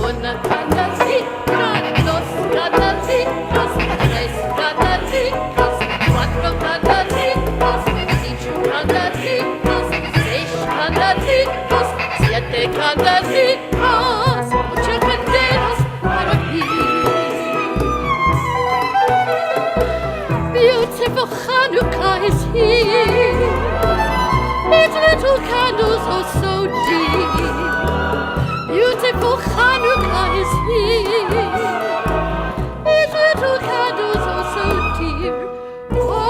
Una candelitos, dos candelitos, tres candelitos, cuatro candelitos, cinco candelitos, seis candelitos, siete candelitos, ocho candelas para mí. Beautiful Hanukkah is here. Its little candles are so deep. Beautiful Hanukkah is here. Its little candles are so dear. Oh,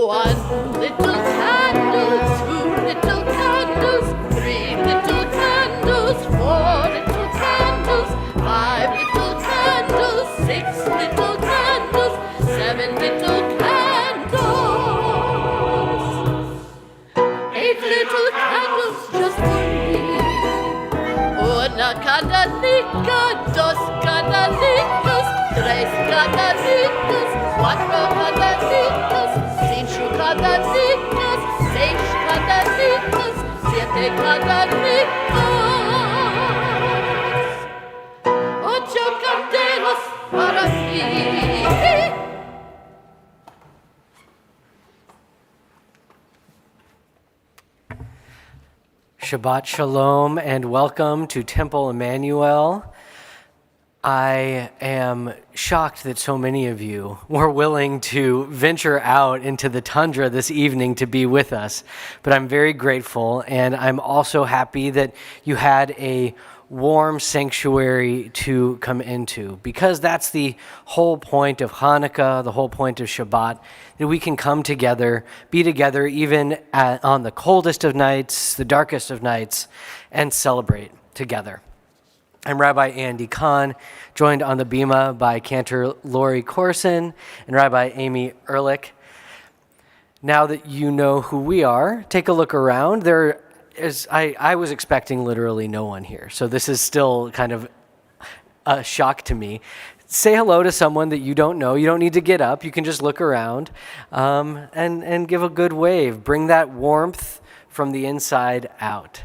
one little candle, two little candles, three little candles, four little candles, five little candles, six little candles, seven little candles, eight little candles just for me. Una candelica, dos candelitos, tres candelitos, cuatro candelitos, cinco candelitos, seis candelitos, siete candelitos, ocho candelas para mí. Shabbat Shalom and welcome to Temple Emanu-El. I am shocked that so many of you were willing to venture out into the tundra this evening to be with us, but I'm very grateful, and I'm also happy that you had a warm sanctuary to come into, because that's the whole point of Hanukkah, the whole point of Shabbat, that we can come together, be together even on the coldest of nights, the darkest of nights, and celebrate together. I'm Rabbi Andy Kahn, joined on the bima by Cantor Lori Corson and Rabbi Amy Ehrlich. Now that you know who we are, take a look around. I was expecting literally no one here, so this is still kind of a shock to me. Say hello to someone that you don't know. You don't need to get up. You can just look around and give a good wave. Bring that warmth from the inside out.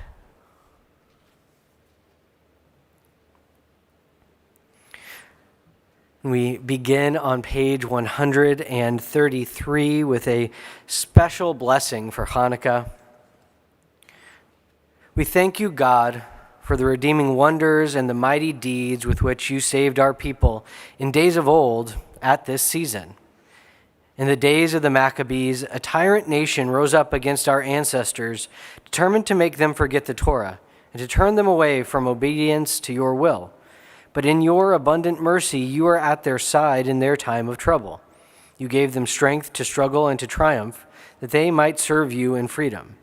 We begin on page 133 with a special blessing for Hanukkah. We thank you, God, for the redeeming wonders and the mighty deeds with which you saved our people in days of old at this season. In the days of the Maccabees, a tyrant nation rose up against our ancestors, determined to make them forget the Torah and to turn them away from obedience to your will. But in your abundant mercy, you are at their side in their time of trouble. You gave them strength to struggle and to triumph, that they might serve you in freedom.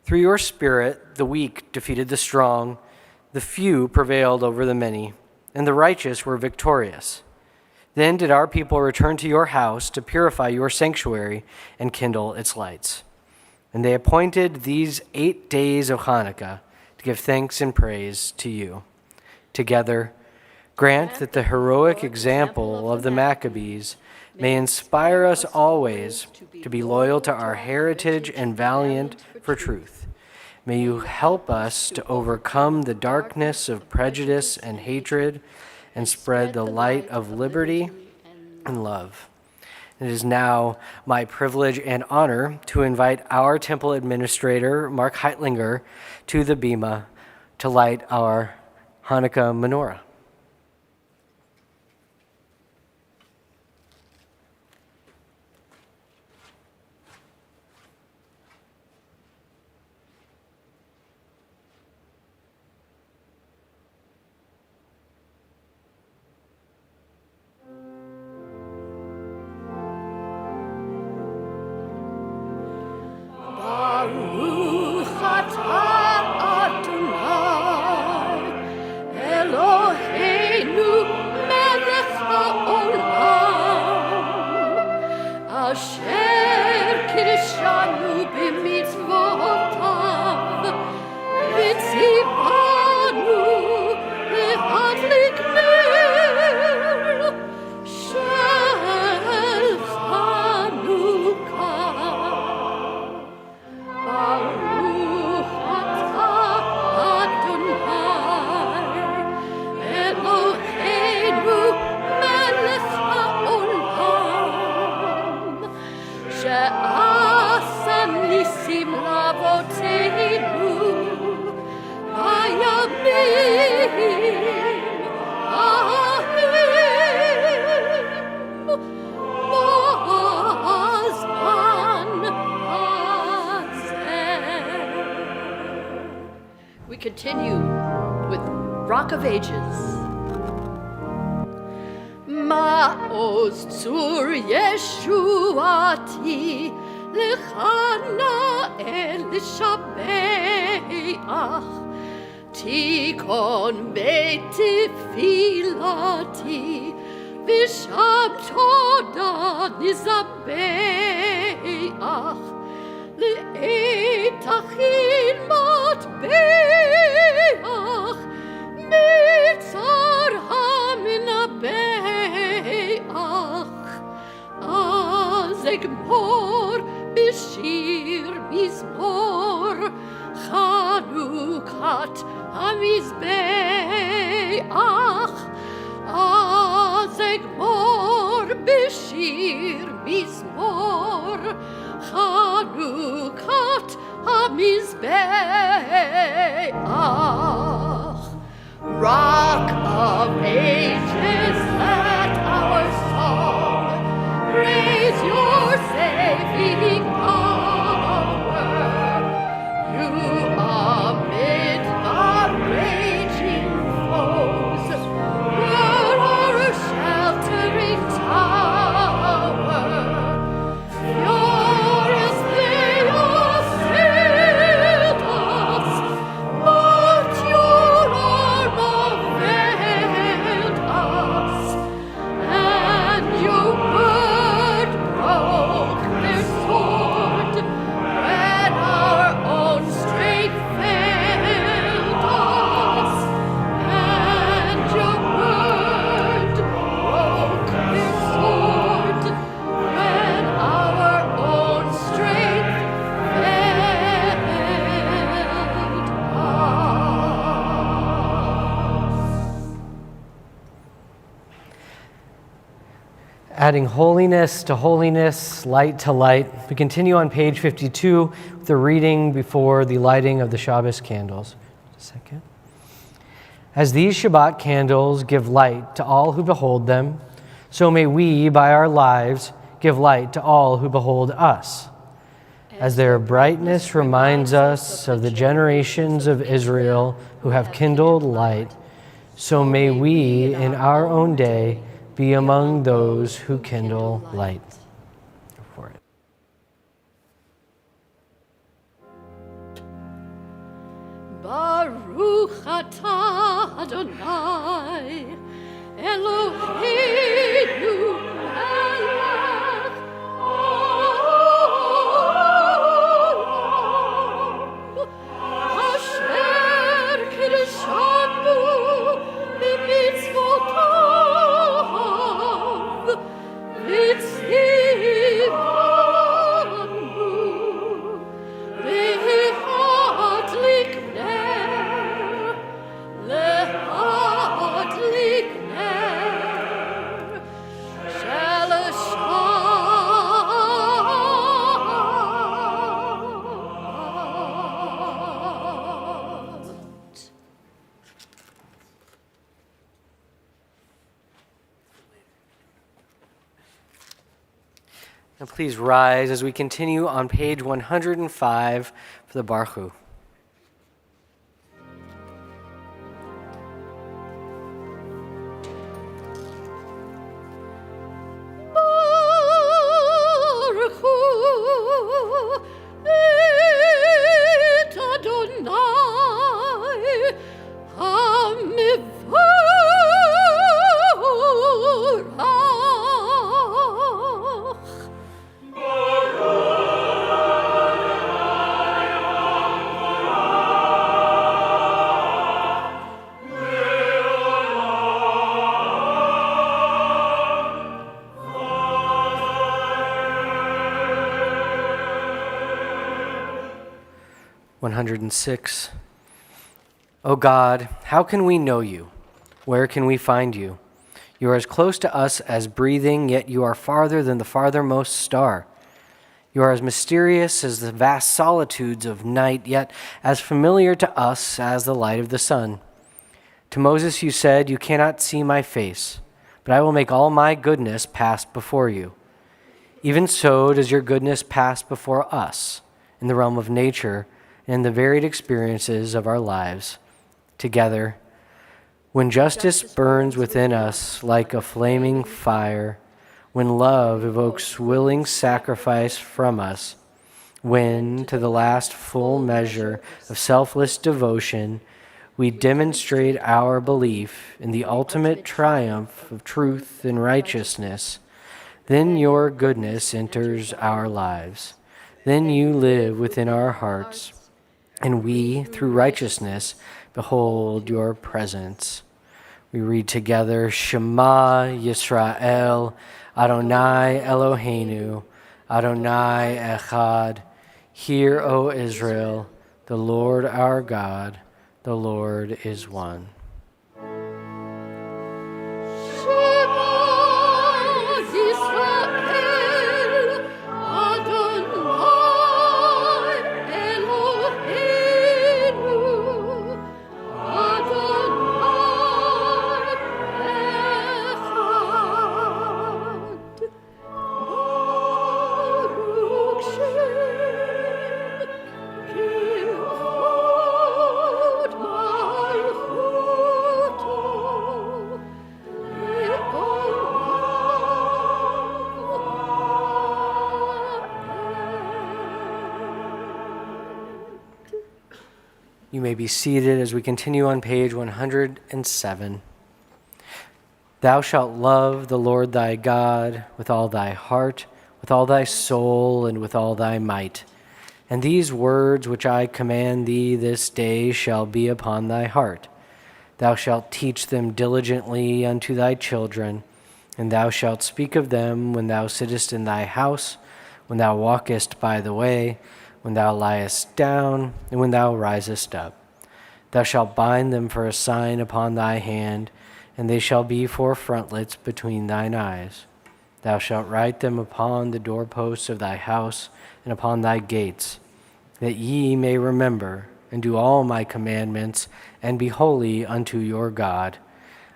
Through your Spirit, the weak defeated the strong, the few prevailed over the many, and the righteous were victorious. Then did our people return to your house to purify your sanctuary and kindle its lights. And they appointed these 8 days of Hanukkah to give thanks and praise to you. Together, grant that the heroic example of the Maccabees may inspire us always to be loyal to our heritage and valiant for truth. May you help us to overcome the darkness of prejudice and hatred and spread the light of liberty and love. It is now my privilege and honor to invite our temple administrator, Mark Heitlinger, to the bima to light our Hanukkah menorah. Baruch atah Adonai, Elohim We continue with Rock of Ages. Ma'oz tzur Yeshuati Emanu-El Shabbat Tikon Beiti Filati Visham Toda Nizabeach Le'etachin Matbeach Mitzar Haminabeach Azegmor Bishir Mizmor Chanukat Hamizbeach Azegmor Bishir Mizmor Chanukat Hamizbeach. Rock of Ages, let our song raise your saving power. You amid the raging foes, you're our sheltering tower. Furious they assailed us, but your arm availed us, and your word broke their sword when our own strength failed us, and your word broke their sword when our own strength failed us. Adding holiness to holiness, light to light. We continue on page 52 with the reading before the lighting of the Shabbos candles. Just a second. As these Shabbat candles give light to all who behold them, so may we, by our lives, give light to all who behold us. As their brightness reminds us of the generations of Israel who have kindled light, so may we, in our own day, be among those who kindle light. Go for it. Baruch atah Adonai Eloheinu melech haolam asher kiddushanu b'mitzvotav v'tzivanu le'adlik ner le'adlik ner shel Shabbat. And please rise as we continue on page 105 for the Baruch Hu. Baruch Hu et Adonai HaMevorach. (106) O God, how can we know you? Where can we find you? You are as close to us as breathing, yet you are farther than the farthermost star. You are as mysterious as the vast solitudes of night, yet as familiar to us as the light of the sun. To Moses you said, "You cannot see my face, but I will make all my goodness pass before you." Even so does your goodness pass before us in the realm of nature and the varied experiences of our lives. Together, when justice burns within us like a flaming fire, when love evokes willing sacrifice from us, when, to the last full measure of selfless devotion, we demonstrate our belief in the ultimate triumph of truth and righteousness, then your goodness enters our lives. Then you live within our hearts, and we, through righteousness, behold your presence. We read together, Shema Yisrael, Adonai Eloheinu, Adonai Echad. Hear, O Israel, the Lord our God, the Lord is one. Shema Yisrael, Adonai Eloheinu, Adonai Echad. Baruch Shem Kivod Malchuto You may be seated as we continue on page 107. Thou shalt love the Lord thy God with all thy heart, with all thy soul, and with all thy might. And these words which I command thee this day shall be upon thy heart. Thou shalt teach them diligently unto thy children, and thou shalt speak of them when thou sittest in thy house, when thou walkest by the way, when thou liest down, and when thou risest up. Thou shalt bind them for a sign upon thy hand, and they shall be for frontlets between thine eyes. Thou shalt write them upon the doorposts of thy house and upon thy gates, that ye may remember and do all my commandments, and be holy unto your God.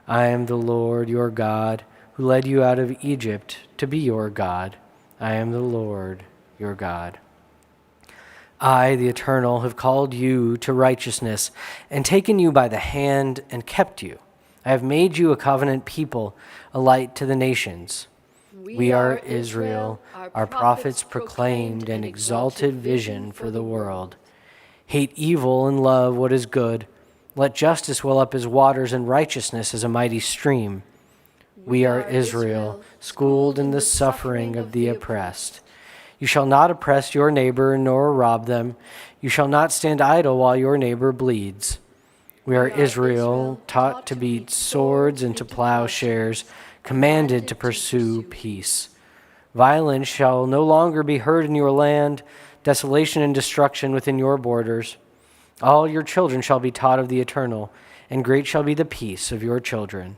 I am the Lord your God, who led you out of Egypt to be your God. I am the Lord your God. I, the Eternal, have called you to righteousness, and taken you by the hand and kept you. I have made you a covenant people, a light to the nations. We are Israel, our prophets proclaimed an exalted vision for the world. Hate evil and love what is good. Let justice well up as waters and righteousness as a mighty stream. We are Israel, schooled in the suffering of the oppressed. You shall not oppress your neighbor nor rob them. You shall not stand idle while your neighbor bleeds. We are Israel, taught to beat swords into plowshares, commanded to pursue peace. Violence shall no longer be heard in your land, desolation and destruction within your borders. All your children shall be taught of the Eternal, and great shall be the peace of your children.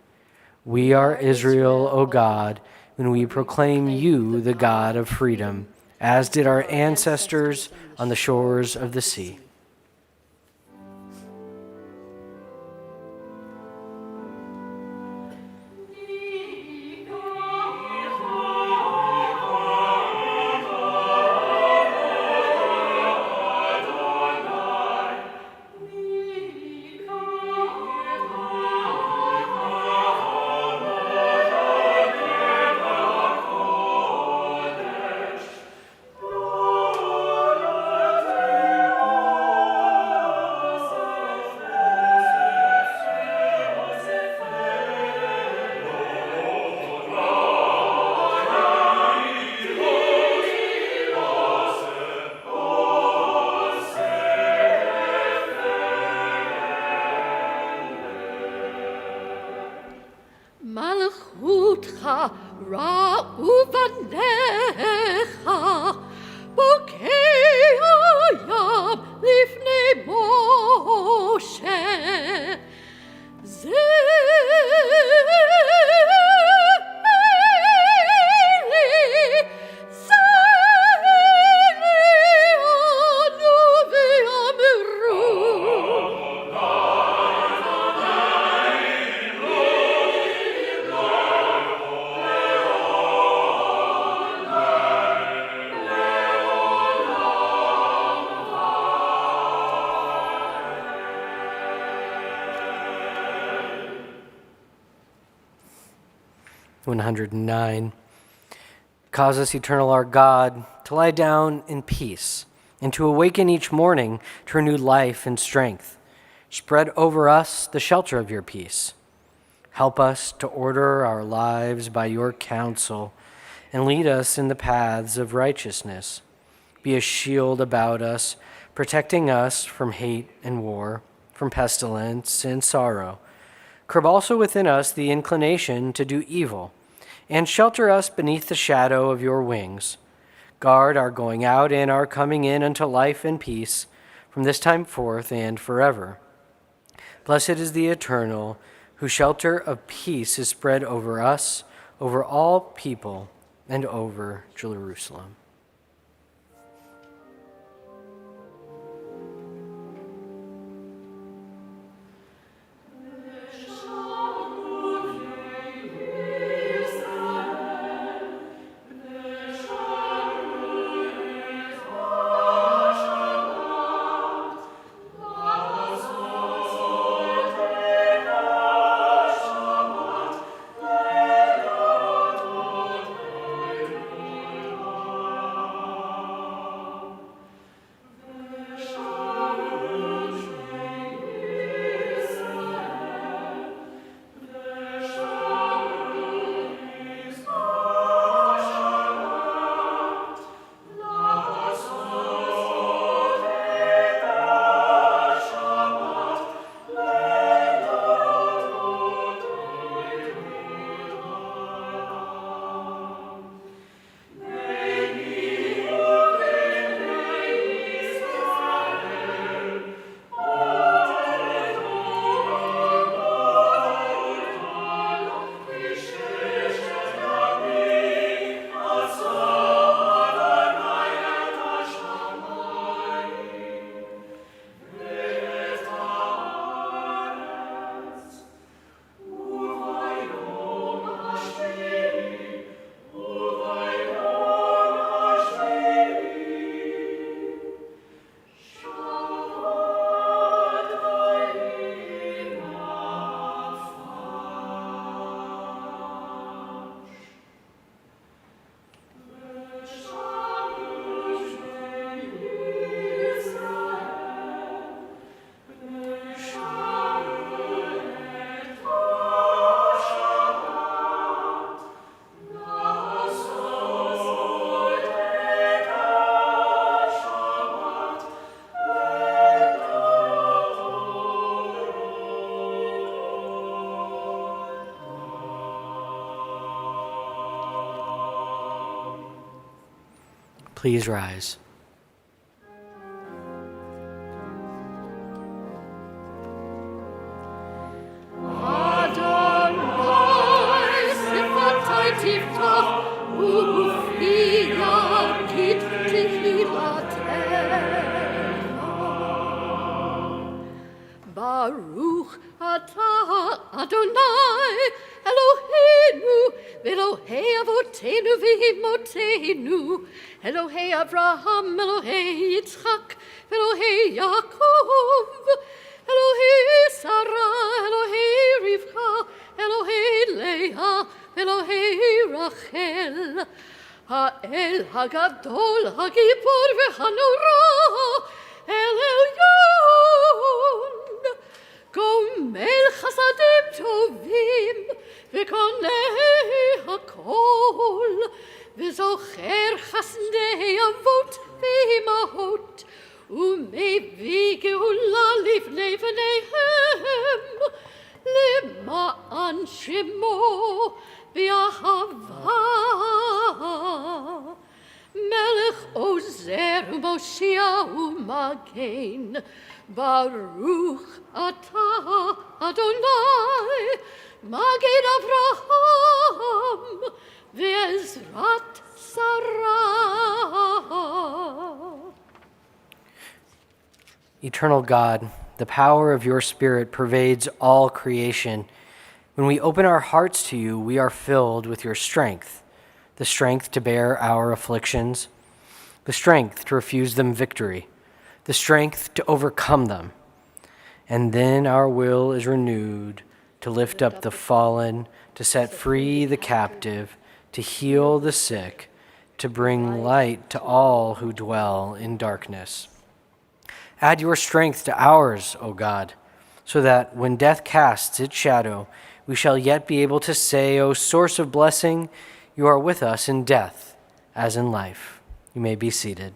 We are Israel, O God, when we proclaim you the God of freedom, as did our ancestors on the shores of the sea. Malchutcha ra'uvanecha bokei hayam lifnei Moshe 109. Cause us, eternal our God, to lie down in peace, and to awaken each morning to renewed life and strength. Spread over us the shelter of your peace. Help us to order our lives by your counsel, and lead us in the paths of righteousness. Be a shield about us, protecting us from hate and war, from pestilence and sorrow. Curb also within us the inclination to do evil, and shelter us beneath the shadow of your wings. Guard our going out and our coming in unto life and peace, from this time forth and forever. Blessed is the Eternal, whose shelter of peace is spread over us, over all people, and over Jerusalem. Please rise. Baruch atah Adonai Eloheinu Elohei Avotenu v'Imotenu Elohei Avraham Elohei Yitzchak Elohei Yaakov Elohei Sarah Elohei Rivka Elohei Leah Elohei Rachel Ha'el Hagadol Hagibor v'Hanora El Elyon Gomel Chasadim Tovim V'konei Hakol V'zocher Chasdei Avot V'imahot U'mevii Geula Livnei V'neihem L'ma'an Shemo V'ahava Melech Ozer U'Moshia U'Magen Baruch atah Adonai Magen Avraham Ve'ezrat Sarah. Eternal God, the power of your Spirit pervades all creation. When we open our hearts to you, we are filled with your strength, the strength to bear our afflictions, the strength to refuse them victory, the strength to overcome them. And then our will is renewed to lift up the fallen, to set free the captive, to heal the sick, to bring light to all who dwell in darkness. Add your strength to ours, O God, so that when death casts its shadow, we shall yet be able to say, O source of blessing, you are with us in death as in life. You may be seated.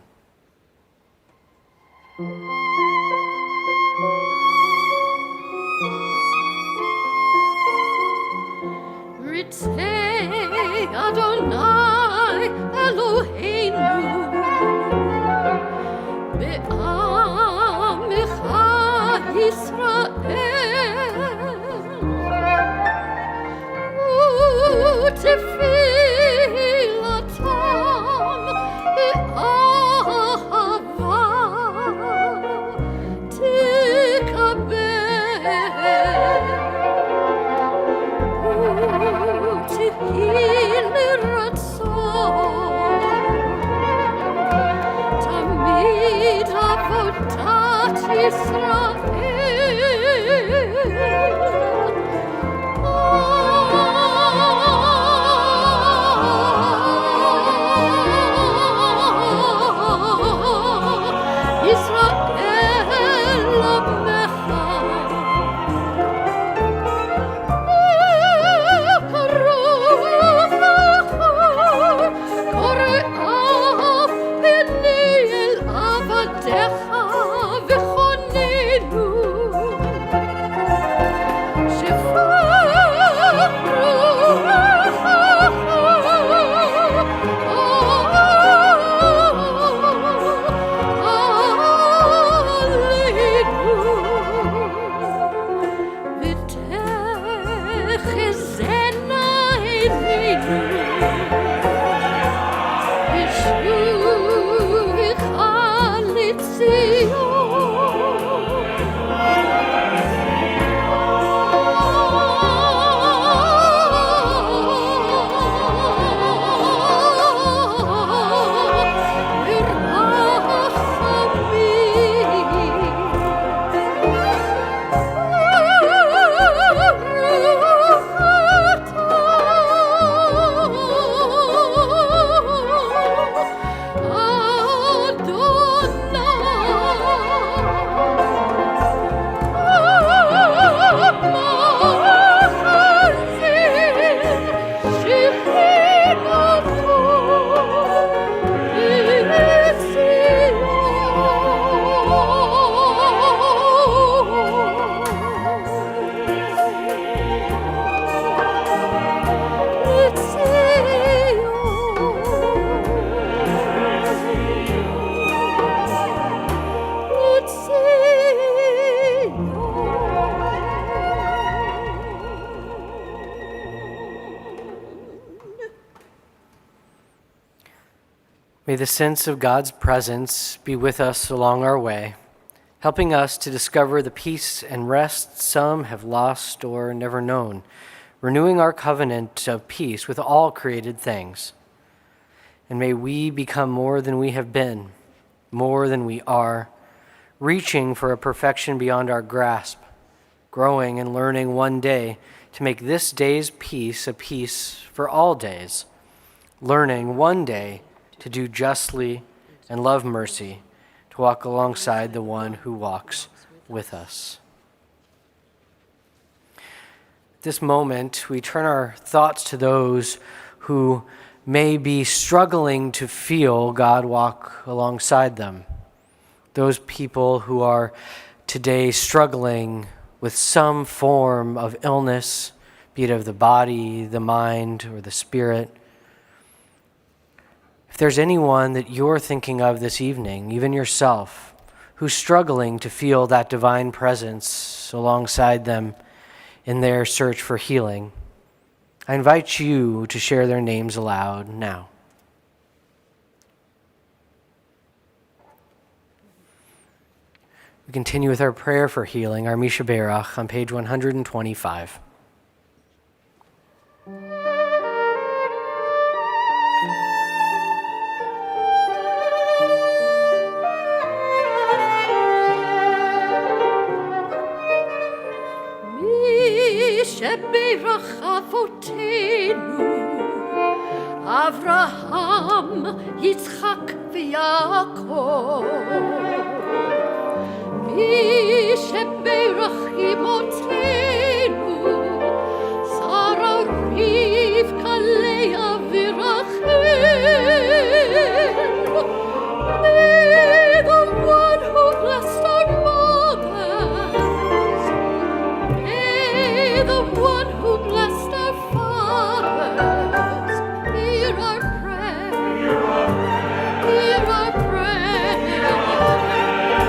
Ritzei Adonai Eloheinu Be'amecha Yisrael U'tefilatam be'ahava tikabel תהי לרצון, תמיד עבודת ישראל. ישראל עמך May the sense of God's presence be with us along our way, helping us to discover the peace and rest some have lost or never known, renewing our covenant of peace with all created things. And may we become more than we have been, more than we are, reaching for a perfection beyond our grasp, growing and learning one day to make this day's peace a peace for all days, learning one day to do justly and love mercy, to walk alongside the one who walks with us. At this moment, we turn our thoughts to those who may be struggling to feel God walk alongside them. Those people who are today struggling with some form of illness, be it of the body, the mind, or the spirit. If there's anyone that you're thinking of this evening, even yourself, who's struggling to feel that divine presence alongside them in their search for healing, I invite you to share their names aloud now. We continue with our prayer for healing, our Misha Berach, on page 125. שבירך אבותינו, אברהם, יצחק ויעקב. מי שבירך אמותינו, שרה רבקה לאה ורחל. May the one who blessed our mothers, may the one who blessed our fathers, hear our prayer, hear our prayer,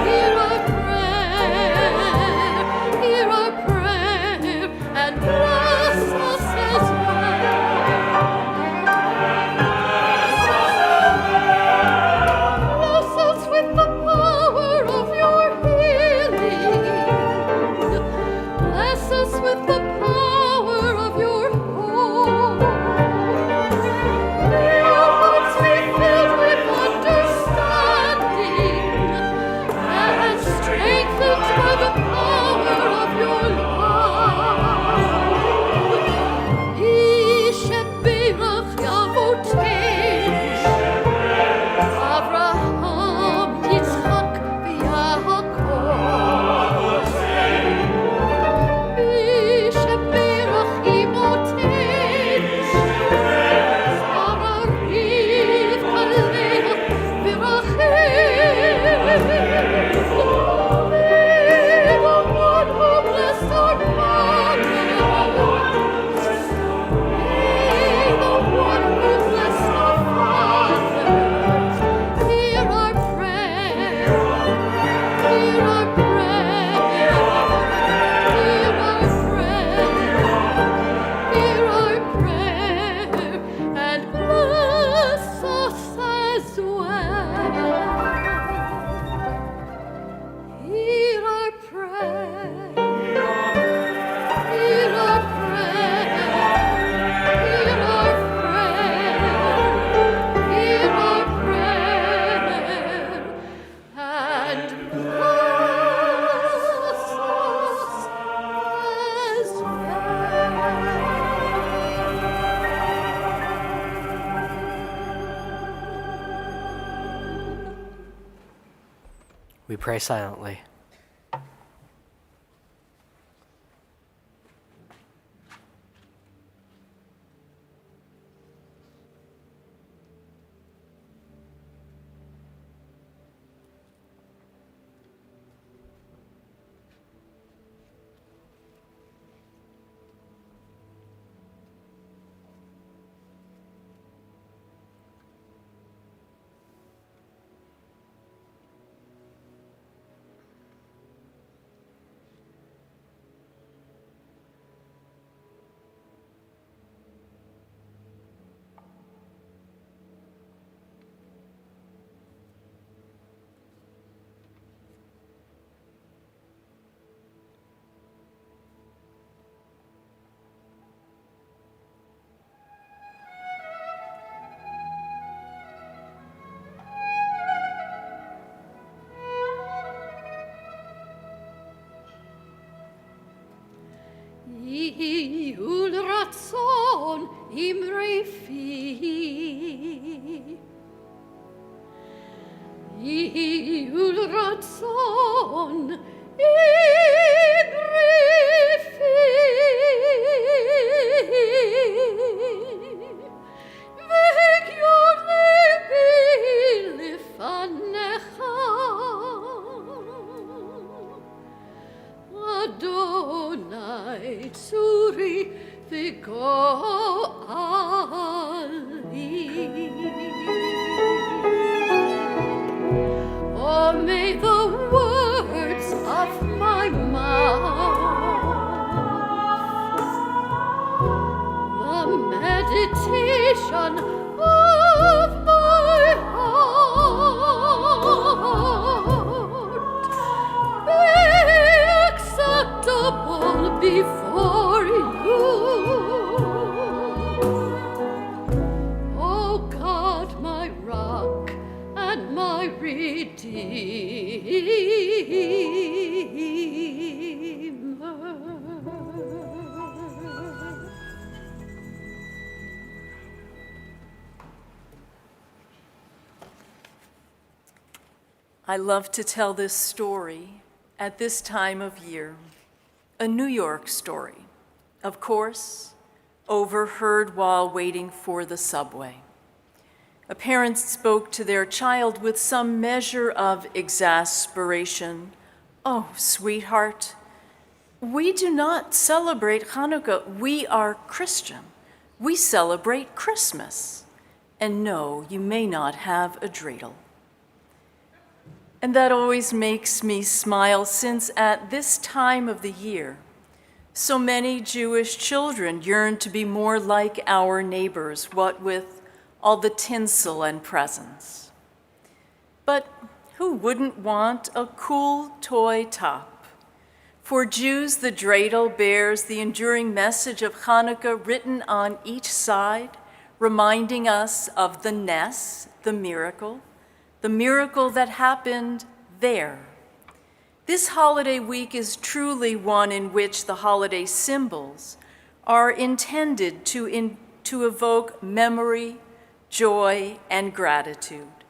hear our prayer, hear our prayer, and bless us as bless us with the power of your healing. Bless us with the power of your hope. May our hearts be filled with understanding and strengthened by the power of your love. Yishebirach Yavoteinu, Avraham, Yitzchak, Yaakov. Yishebirach Imoteinu, Sarah, Rivka, Leah, Virachel. May the one who blessed our mothers, may the one who blessed our fathers, hear our prayer, hear our prayer, hear our prayer, hear our prayer, and bless us as well. Hear our prayer, hear our prayer, hear our prayer, hear our prayer, and bless us as well. We pray silently. Yihul ratzon imrei fi, yihul ratzon imrei fi, ve'hegyon levi lefanecha. Adonai tzuri v'go'ali. Oh, may the words of my mouth, the meditation of my heart, be acceptable before you. I love to tell this story at this time of year, a New York story, of course, overheard while waiting for the subway. A parent spoke to their child with some measure of exasperation. "Oh, sweetheart, we do not celebrate Hanukkah. We are Christian. We celebrate Christmas. And no, you may not have a dreidel." And that always makes me smile, since at this time of the year, so many Jewish children yearn to be more like our neighbors, what with all the tinsel and presents. But who wouldn't want a cool toy top? For Jews, the dreidel bears the enduring message of Hanukkah written on each side, reminding us of the Ness, the miracle that happened there. This holiday week is truly one in which the holiday symbols are intended to evoke memory, joy, and gratitude.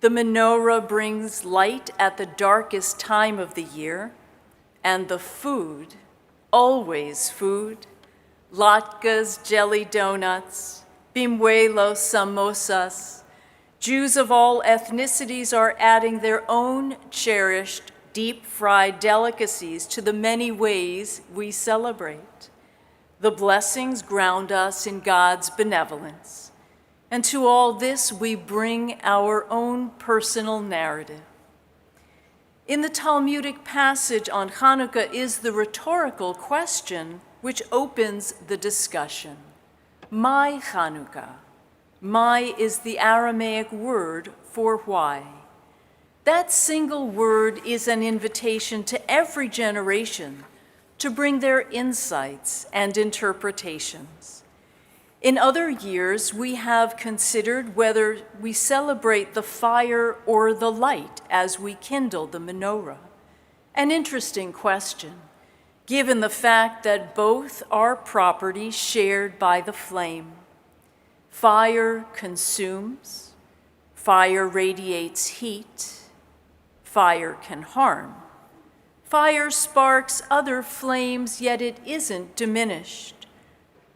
The menorah brings light at the darkest time of the year, and the food, always food, latkes, jelly donuts, bimhuelos, samosas. Jews of all ethnicities are adding their own cherished deep-fried delicacies to the many ways we celebrate. The blessings ground us in God's benevolence, and to all this we bring our own personal narrative. In the Talmudic passage on Hanukkah is the rhetorical question which opens the discussion. My Hanukkah. My is the Aramaic word for why. That single word is an invitation to every generation to bring their insights and interpretations. In other years, we have considered whether we celebrate the fire or the light as we kindle the menorah. An interesting question, given the fact that both are property shared by the flame. Fire consumes, fire radiates heat, fire can harm. Fire sparks other flames, yet it isn't diminished.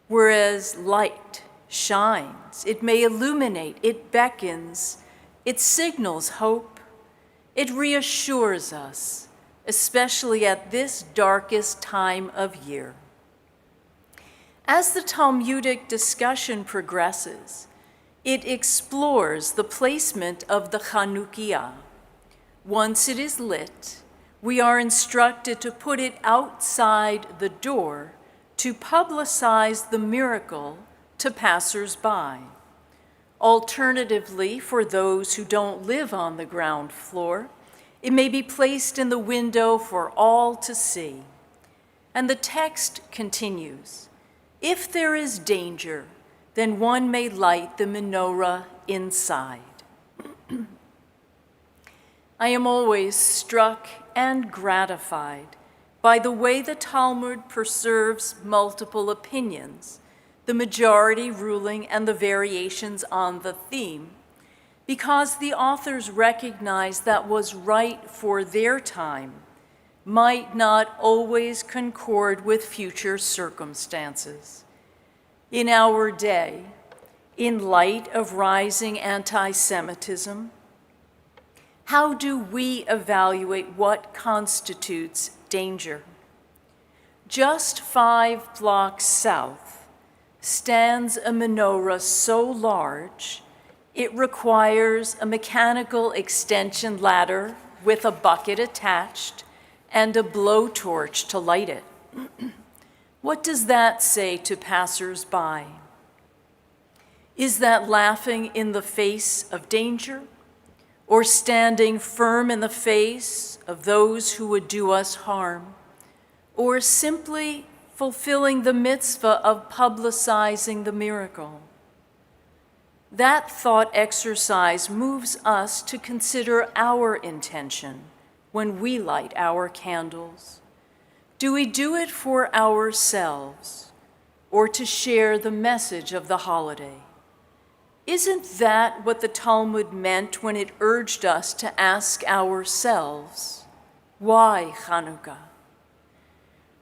Whereas light shines, it may illuminate, it beckons, it signals hope, it reassures us, especially at this darkest time of year. As the Talmudic discussion progresses, it explores the placement of the Chanukiah. Once it is lit, we are instructed to put it outside the door to publicize the miracle to passers-by. Alternatively, for those who don't live on the ground floor, it may be placed in the window for all to see. And the text continues. If there is danger, then one may light the menorah inside. I am always struck and gratified by the way the Talmud preserves multiple opinions, the majority ruling and the variations on the theme, because the authors recognize that was right for their time might not always concord with future circumstances. In our day, in light of rising anti-Semitism, how do we evaluate what constitutes danger? Just 5 blocks south stands a menorah so large it requires a mechanical extension ladder with a bucket attached and a blowtorch to light it. What does that say to passers-by? Is that laughing in the face of danger, or standing firm in the face of those who would do us harm, or simply fulfilling the mitzvah of publicizing the miracle? That thought exercise moves us to consider our intention when we light our candles. Do we do it for ourselves or to share the message of the holiday? Isn't that what the Talmud meant when it urged us to ask ourselves, why Hanukkah?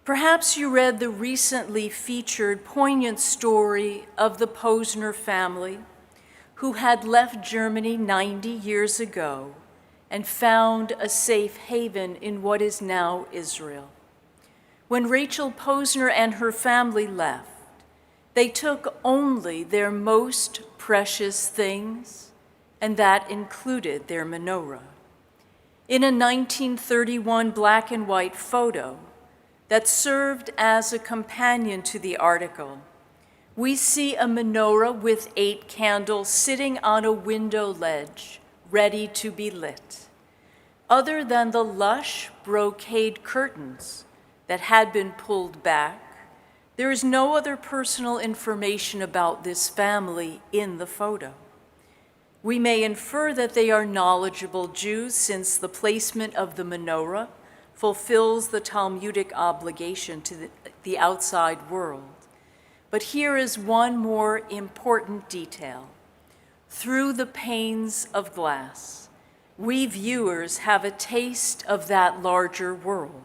Perhaps you read the recently featured poignant story of the Posner family who had left Germany 90 years ago and found a safe haven in what is now Israel. When Rachel Posner and her family left, they took only their most precious things, and that included their menorah. In a 1931 black and white photo that served as a companion to the article, we see a menorah with 8 candles sitting on a window ledge, ready to be lit. Other than the lush brocade curtains that had been pulled back, there is no other personal information about this family in the photo. We may infer that they are knowledgeable Jews since the placement of the menorah fulfills the Talmudic obligation to the outside world. But here is one more important detail. Through the panes of glass, we viewers have a taste of that larger world.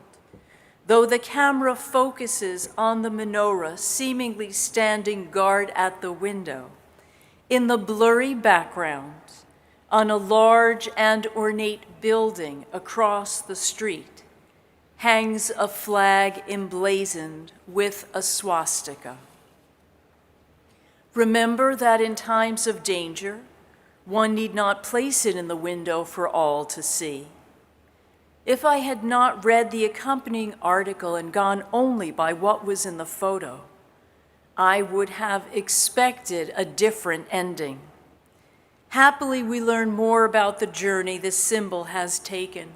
Though the camera focuses on the menorah seemingly standing guard at the window, in the blurry background, on a large and ornate building across the street, hangs a flag emblazoned with a swastika. Remember that in times of danger, one need not place it in the window for all to see. If I had not read the accompanying article and gone only by what was in the photo, I would have expected a different ending. Happily, we learn more about the journey this symbol has taken.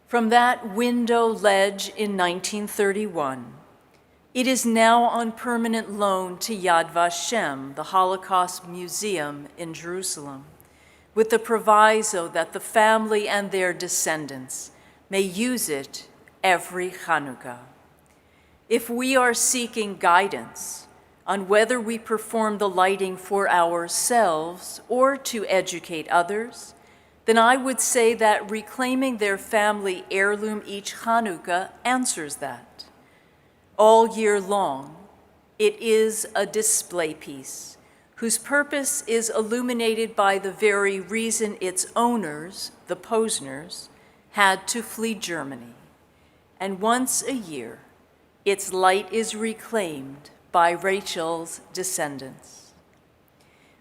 From that window ledge in 1931, it is now on permanent loan to Yad Vashem, the Holocaust Museum in Jerusalem, with the proviso that the family and their descendants may use it every Hanukkah. If we are seeking guidance on whether we perform the lighting for ourselves or to educate others, then I would say that reclaiming their family heirloom each Hanukkah answers that. All year long, it is a display piece whose purpose is illuminated by the very reason its owners, the Posners, had to flee Germany. And once a year, its light is reclaimed by Rachel's descendants.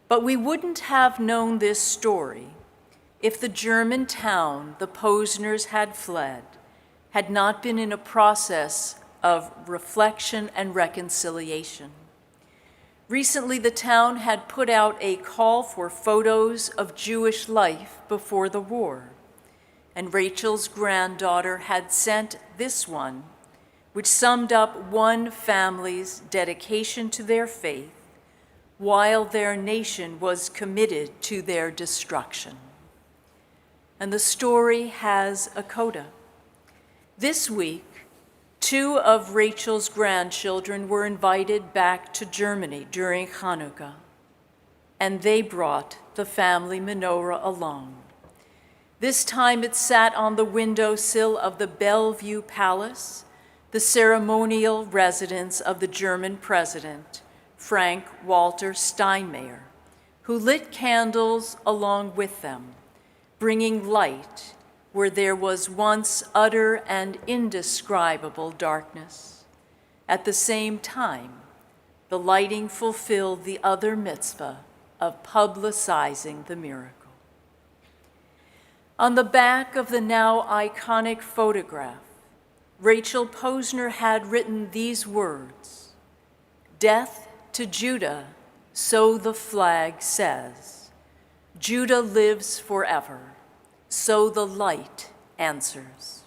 But we wouldn't have known this story if the German town the Posners had fled had not been in a process of reflection and reconciliation. Recently, the town had put out a call for photos of Jewish life before the war, and Rachel's granddaughter had sent this one, which summed up one family's dedication to their faith while their nation was committed to their destruction. And the story has a coda. This week, 2 of Rachel's grandchildren were invited back to Germany during Hanukkah, and they brought the family menorah along. This time it sat on the windowsill of the Bellevue Palace, the ceremonial residence of the German president, Frank Walter Steinmeier, who lit candles along with them, bringing light where there was once utter and indescribable darkness. At the same time, the lighting fulfilled the other mitzvah of publicizing the miracle. On the back of the now iconic photograph, Rachel Posner had written these words, "Death to Judah, so the flag says. Judah lives forever, so the light answers."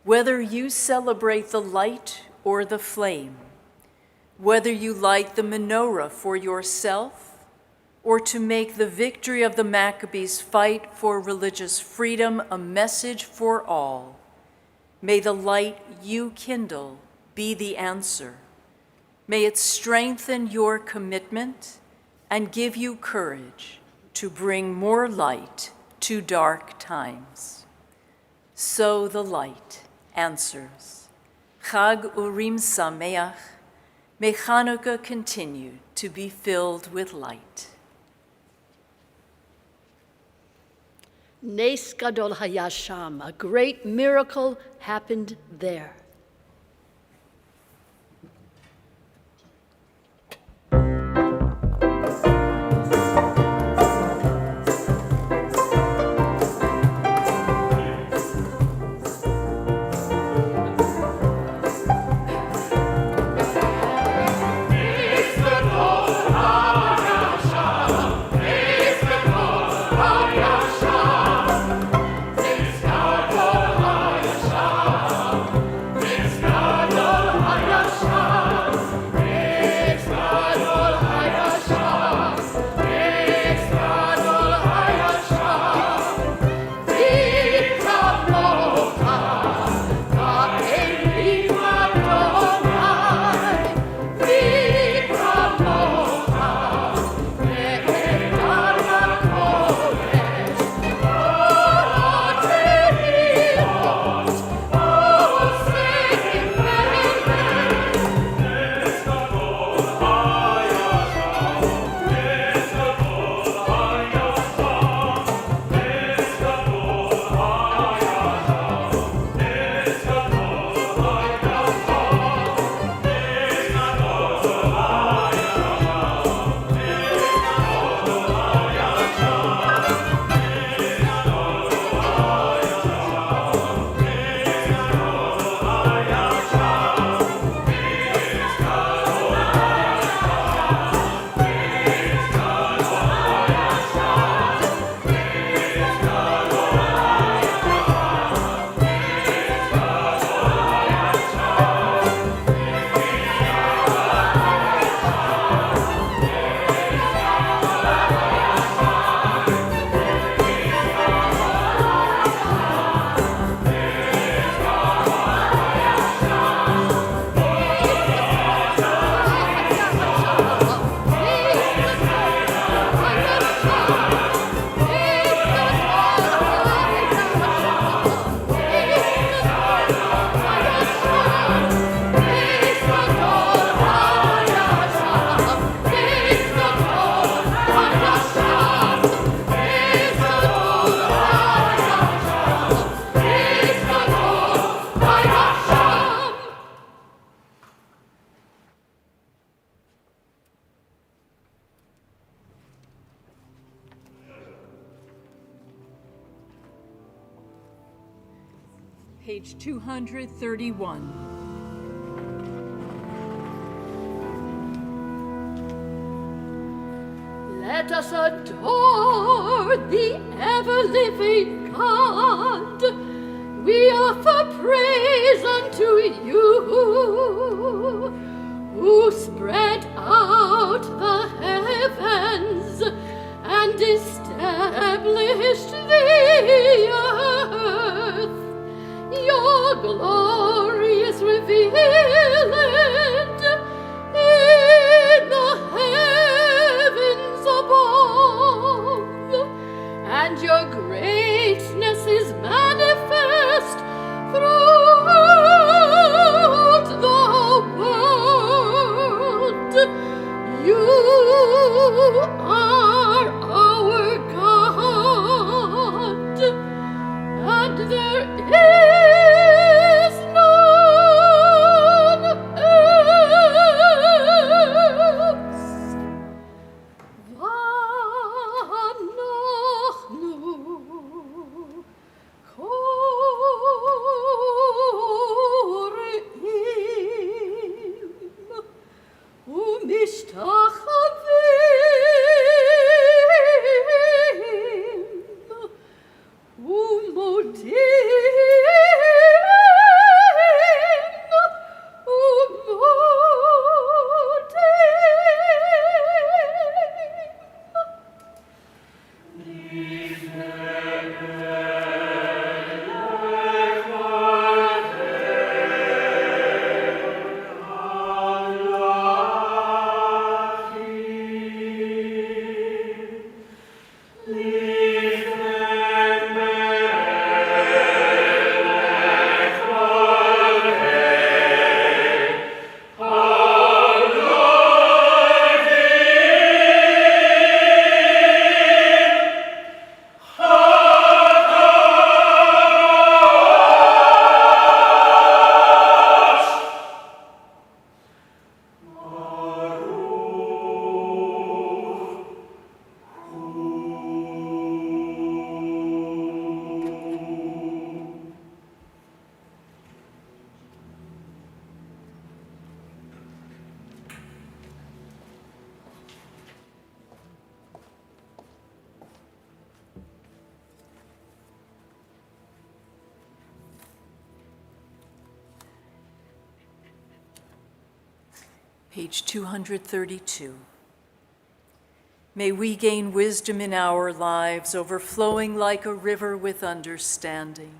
Whether you celebrate the light or the flame, whether you light the menorah for yourself or to make the victory of the Maccabees' fight for religious freedom a message for all, may the light you kindle be the answer. May it strengthen your commitment and give you courage to bring more light to dark times. So the light answers, Chag Urim Sameach, may Chanukah continue to be filled with light. Nes Gadol Hayasham, a great miracle happened there. Page 231. Let us adore the ever-living God. We offer praise unto you, who spread out the heavens and established the earth. Your glory is revealed in the heavens above, and your greatness is manifest throughout Page 232. May we gain wisdom in our lives, overflowing like a river with understanding.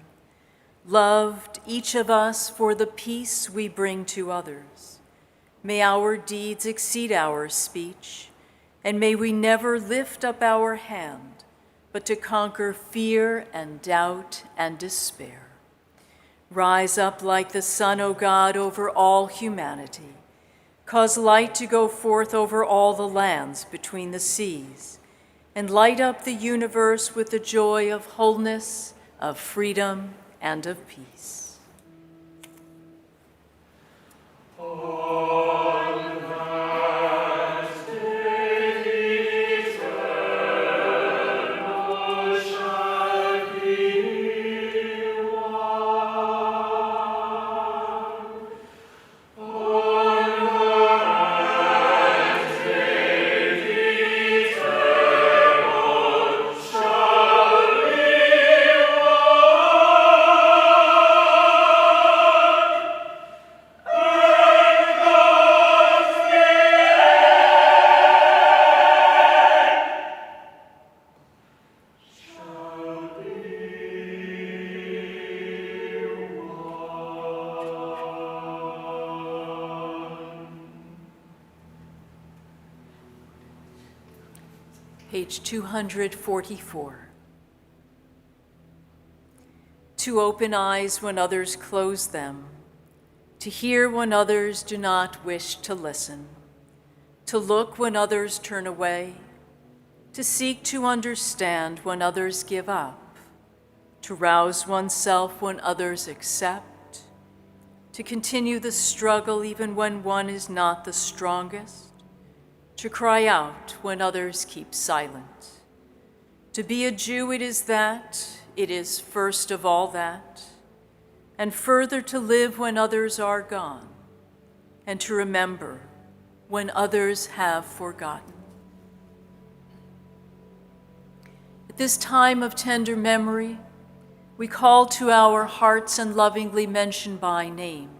Loved, each of us, for the peace we bring to others. May our deeds exceed our speech, and may we never lift up our hand, but to conquer fear and doubt and despair. Rise up like the sun, O God, over all humanity. Cause light to go forth over all the lands between the seas, and light up the universe with the joy of wholeness, of freedom, and of peace. Page 244. To open eyes when others close them, to hear when others do not wish to listen, to look when others turn away, to seek to understand when others give up, to rouse oneself when others accept, to continue the struggle even when one is not the strongest, to cry out when others keep silent. To be a Jew, it is that, it is first of all that, and further to live when others are gone, and to remember when others have forgotten. At this time of tender memory, we call to our hearts and lovingly mention by name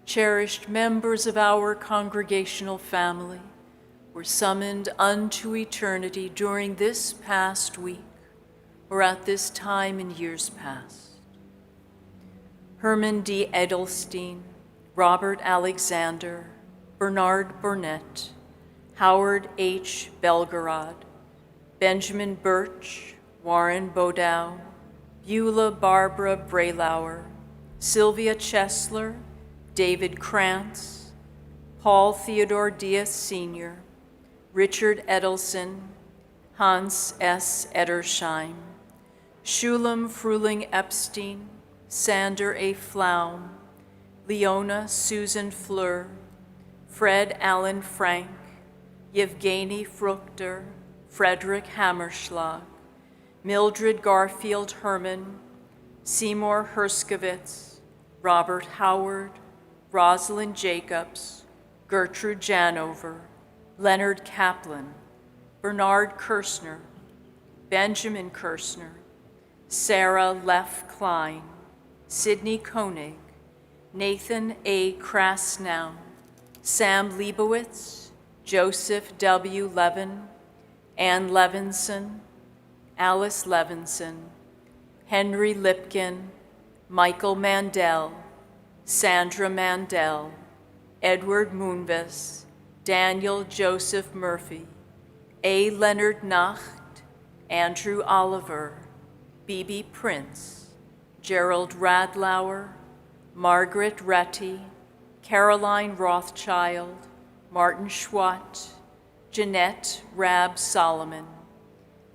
cherished members of our congregational family, were summoned unto eternity during this past week or at this time in years past. Herman D. Edelstein, Robert Alexander, Bernard Burnett, Howard H. Belgorod, Benjamin Birch, Warren Bodow, Beulah Barbara Braylauer, Sylvia Chesler, David Krantz, Paul Theodore Diaz Sr., Richard Edelson, Hans S. Edersheim, Shulam Fruling Epstein, Sander A. Flaum, Leona Susan Fleur, Fred Allen Frank, Yevgeny Fruchter, Frederick Hammerschlag, Mildred Garfield Herman, Seymour Herskovitz, Robert Howard, Rosalind Jacobs, Gertrude Janover, Leonard Kaplan, Bernard Kirshner, Benjamin Kirshner, Sarah Leff Klein, Sidney Koenig, Nathan A. Krasnow, Sam Leibowitz, Joseph W. Levin, Ann Levinson, Alice Levinson, Henry Lipkin, Michael Mandel, Sandra Mandel, Edward Moonves, Daniel Joseph Murphy, A. Leonard Nacht, Andrew Oliver, B.B. Prince, Gerald Radlauer, Margaret Retty, Caroline Rothschild, Martin Schwatt, Jeanette Rab Solomon,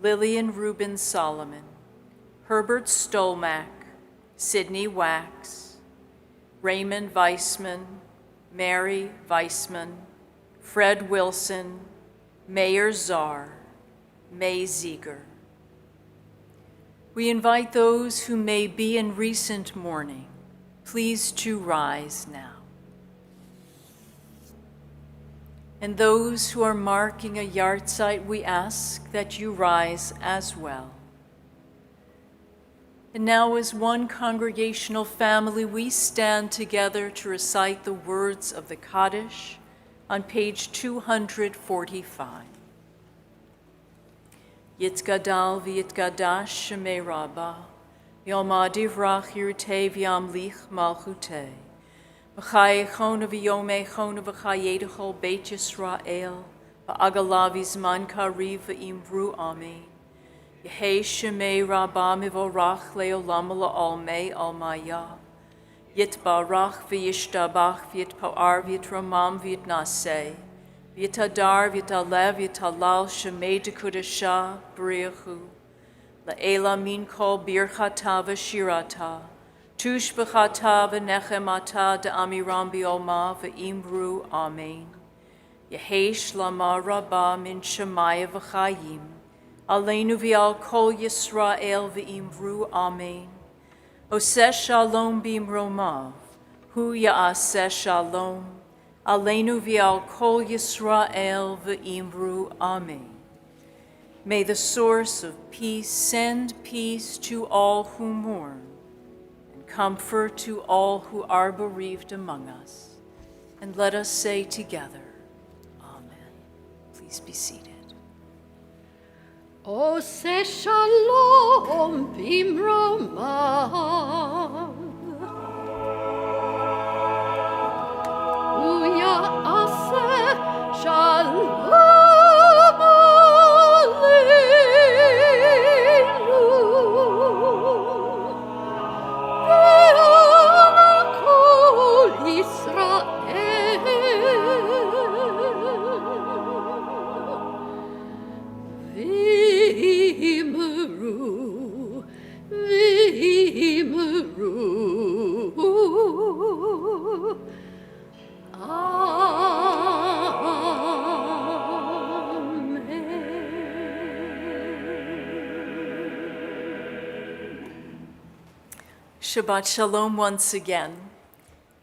Lillian Rubin Solomon, Herbert Stolmack, Sidney Wax, Raymond Weissman, Mary Weissman, Fred Wilson, Mayor Czar, May Ziegler. We invite those who may be in recent mourning, please to rise now. And those who are marking a yahrzeit, we ask that you rise as well. And now as one congregational family, we stand together to recite the words of the Kaddish, on page 245. Yitgadal v'yitgadash shemei Rabbah, Yom divrach yirtei v'yamlich malchutei, V'chayechona v'yomechona v'chayedechol Beit Yisrael, V'agalav izman kariv v'imru amen. Yehei shemei Rabbah mivorach leolam la'almei almaya. Yitbarach v'yishtabach v'yitpa'ar v'yitramam v'yitnaseh. V'yitadar v'yitalev v'yitalal shemei dekudasha b'riachu. La'ela min kol birchata v'shirata. Tush b'chata v'nechemata da'amiram bi'olma v'imru amen. Yehei shlama rabbah min shemaya v'chayim. Aleinu v'al kol Yisrael v'imru amen. Oseh shalom b'imromav, hu ya'aseh shalom. Aleinu v'al kol Yisrael v'imru amen. May the source of peace send peace to all who mourn, and comfort to all who are bereaved among us. And let us say together, Amen. Please be seated. Oseh shalom b'imromav, hu ya'aseh shalom aleinu, ve'ala kol Yisrael, v'imru, v'imru, Shabbat Shalom once again.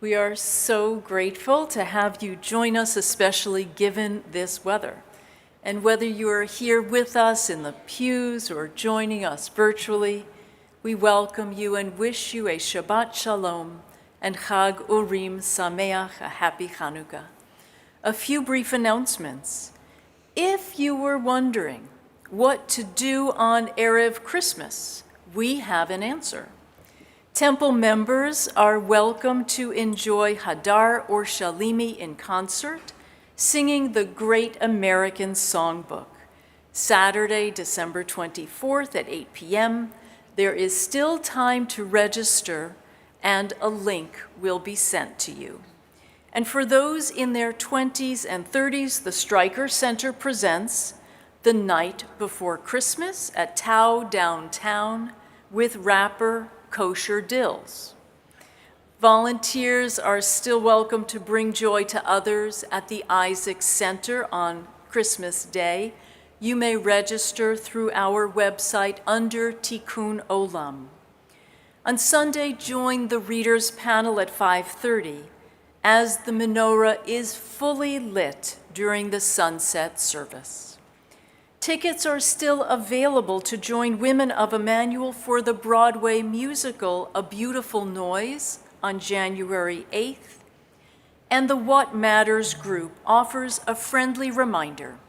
We are so grateful to have you join us, especially given this weather. And whether you are here with us in the pews or joining us virtually, we welcome you and wish you a Shabbat Shalom and Chag Urim Sameach, a happy Chanukah. A few brief announcements. If you were wondering what to do on Erev Christmas, we have an answer. Temple members are welcome to enjoy Hadar or Shalimi in concert, singing the Great American Songbook. Saturday, December 24th at 8 p.m. There is still time to register, and a link will be sent to you. And for those in their 20s and 30s, the Stryker Center presents The Night Before Christmas at Tao Downtown with rapper Kosher Dills. Volunteers are still welcome to bring joy to others at the Isaac Center on Christmas Day. You may register through our website under Tikkun Olam. On Sunday, join the readers panel at 5:30 as the menorah is fully lit during the sunset service. Tickets are still available to join Women of Emanu-El for the Broadway musical A Beautiful Noise on January 8th. And the What Matters group offers a friendly reminder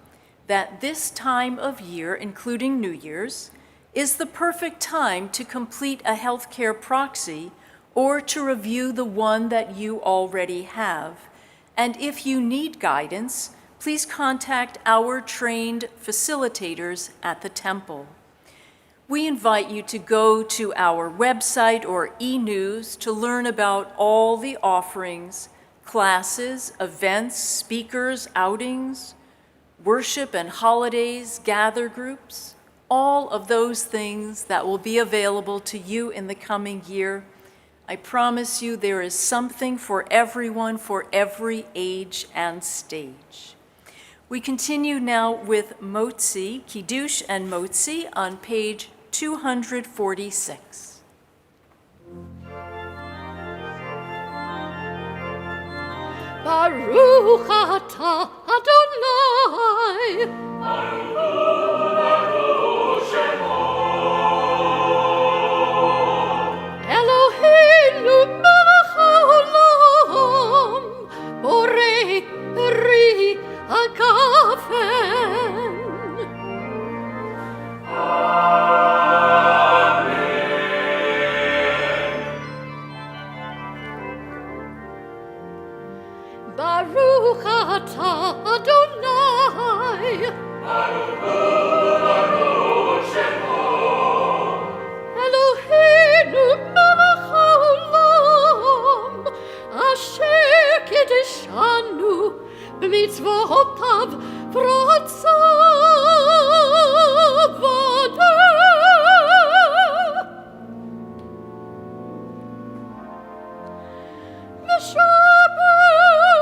that this time of year, including New Year's, is the perfect time to complete a healthcare proxy or to review the one that you already have. And if you need guidance, please contact our trained facilitators at the temple. We invite you to go to our website or e-news to learn about all the offerings, classes, events, speakers, outings, worship and holidays, gather groups, all of those things that will be available to you in the coming year. I promise you there is something for everyone, for every age and stage. We continue now with Motzi, Kiddush and Motzi on page 246. Baruch atah Adonai, Eloheinu melech haolam, borei beri Baruch atah Adonai. Eloheinu melech haolam, asher kiddushanu b'mitzvotav v'rotzav adeh. Shabbat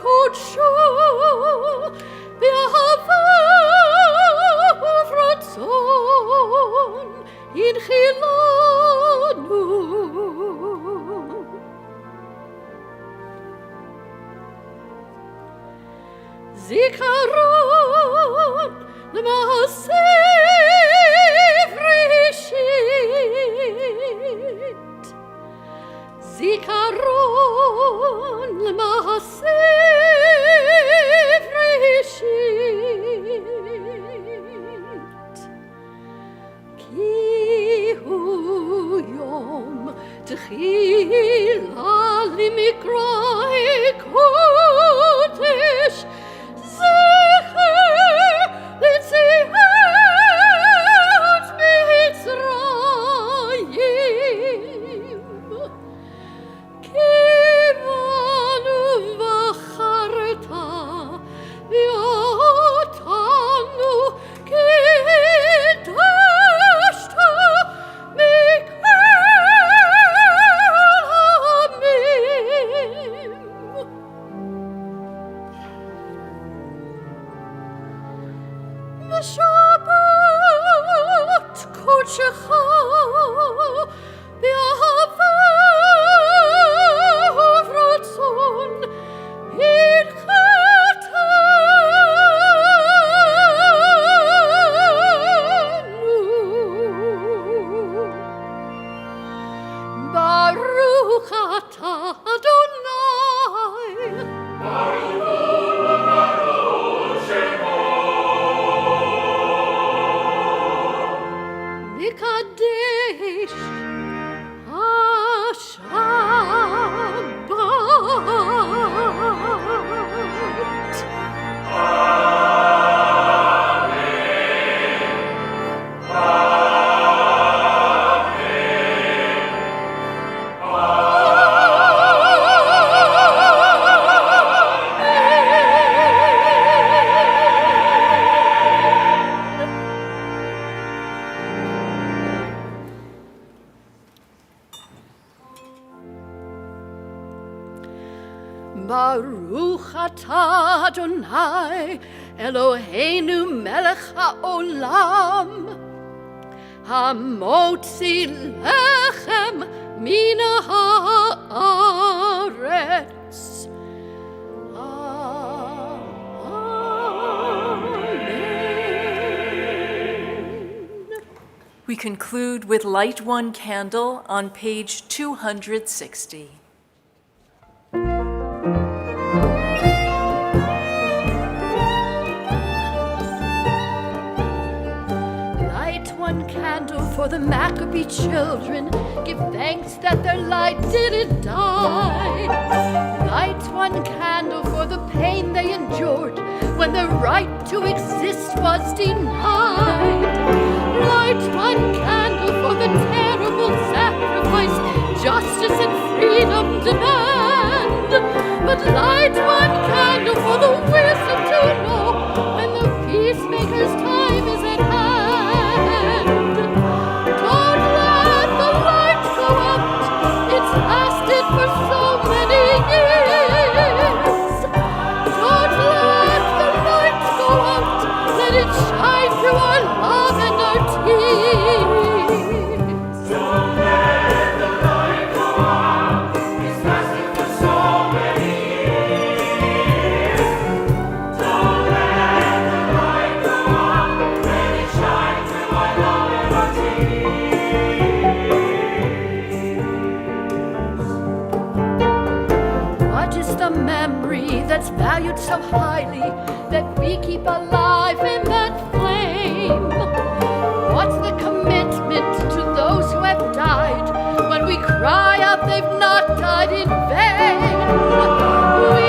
kodsho b'ahava uvratzon inchilanu. Zikaron l'maaseh Rishit. Zikaron l'maaseh Rishit. Ki hu yom t'chila l'mikra'e kodesh zecher l'tziat Mitzrayim. Kivanu v'charta v'otanu kiddashta mikel hamim. Shabbat kodshecha b'ahava uvratzon inchetanu. Baruch atah Adonai. Mikadesh HaShabbat. Baruch atah Adonai Eloheinu melech haolam, hamotzi lechem mina haaretz. Amen. We conclude with Light One Candle on page 260. One candle for the Maccabee children, give thanks that their light didn't die. Light one candle for the pain they endured when their right to exist was denied. Light one candle for the terrible sacrifice justice and freedom demand. But light one candle for the wisdom to know when the peacemaker's time is at hand. Don't let the light go out, it's lasted for so many years. Don't let the light go out, let it shine through our love and our tears. Don't let the light go out, it's lasted for so many years. Don't let the light go out, let it shine through our love and our tears. What is the memory that's valued so highly that we keep alive in that flame? What's the commitment to those who have died when we cry out they've not died in vain? We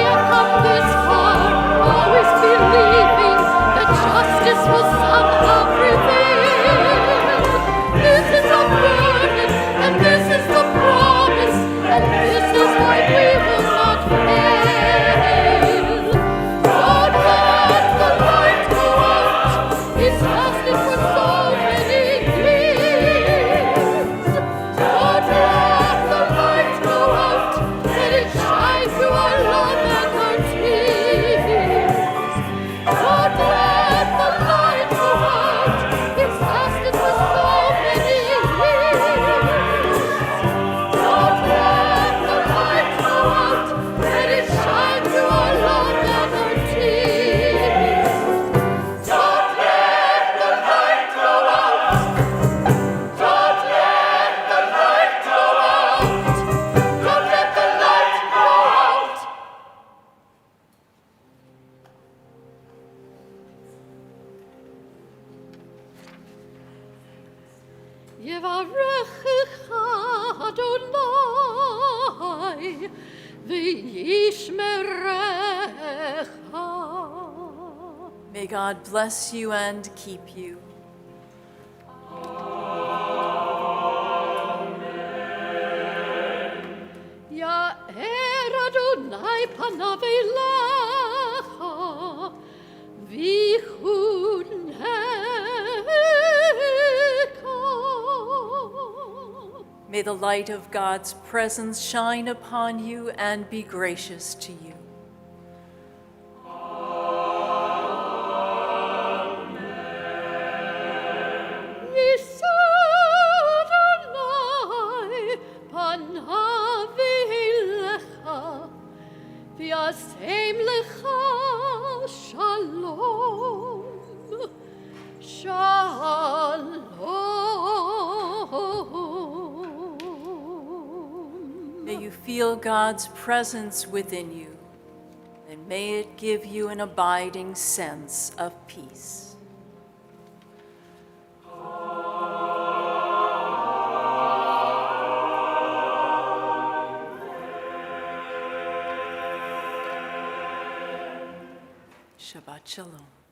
Yevarechecha Adonai, v'yishmerecha. May God bless you and keep you. Ya'er Adonai panav elecha, v'chuneka. May the light of God's presence shine upon you and be gracious to you. Yisa Adonai panav elecha, v'yasem lecha shalom. Shalom. May you feel God's presence within you, and may it give you an abiding sense of peace. Shabbat Shalom.